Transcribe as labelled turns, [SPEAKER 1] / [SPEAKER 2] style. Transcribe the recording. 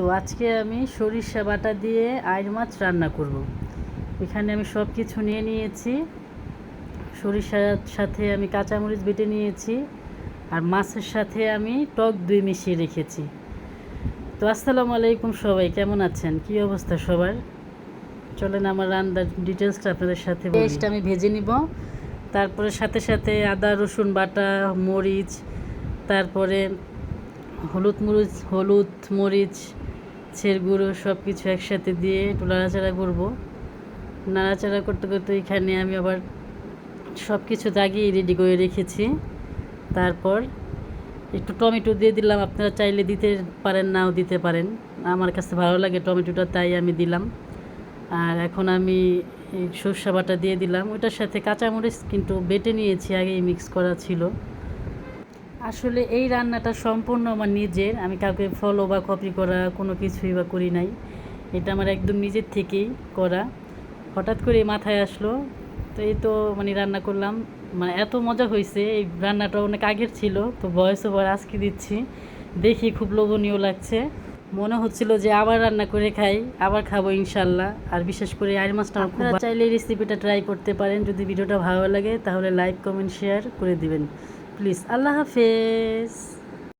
[SPEAKER 1] তো আজকে আমি সরিষা বাটা দিয়ে আইড় মাছ রান্না করব। এখানে আমি সব কিছু নিয়ে নিয়েছি। সরিষার সাথে আমি কাঁচামরিচ বেটে নিয়েছি, আর মাছের সাথে আমি টক দই মিশিয়ে রেখেছি। তো আসসালামু আলাইকুম, সবাই কেমন আছেন, কি অবস্থা সবার? চলেন আমার রান্নার ডিটেলসটা আপনাদের সাথে বলি। পেস্ট আমি ভেজে নিব, তারপরে সাথে সাথে আদা রসুন বাটা, মরিচ, তারপরে হলুদ মরিচ ছের গুঁড়ো সব কিছু একসাথে দিয়ে একটু নাড়াচাড়া করবো। নাড়াচাড়া করতে করতে এখানে আমি আবার সব কিছু দাগিয়ে রেডি করে রেখেছি। তারপর একটু টমেটো দিয়ে দিলাম, আপনারা চাইলে দিতে পারেন, নাও দিতে পারেন। আমার কাছে ভালো লাগে টমেটোটা, তাই আমি দিলাম। আর এখন আমি এই সরষে বাটা দিয়ে দিলাম, ওইটার সাথে কাঁচামরিচ কিন্তু বেটে নিয়েছি, আগেই মিক্স করা ছিল। আসলে এই রান্নাটা সম্পূর্ণ আমার নিজের, আমি কাউকে ফলো বা কপি করা কোনো কিছুই বা করি নাই। এটা আমার একদম নিজের থেকেই করা, হঠাৎ করে মাথায় আসলো। তো এই তো রান্না করলাম, এত মজা হয়েছে। এই রান্নাটা অনেক আগের ছিল, তো ভয়েস ওভার আজকে দিচ্ছি। দেখি খুব লোভনীয় লাগছে, মনে হচ্ছিল যে আবার রান্না করে খাই, আবার খাবো ইনশাল্লাহ। আর বিশেষ করে আইড় মাছটা আপনারা চাইলে এই রেসিপিটা ট্রাই করতে পারেন। যদি ভিডিওটা ভালো লাগে তাহলে লাইক কমেন্ট শেয়ার করে দিবেন প্লিজ। আল্লাহ হাফেজ।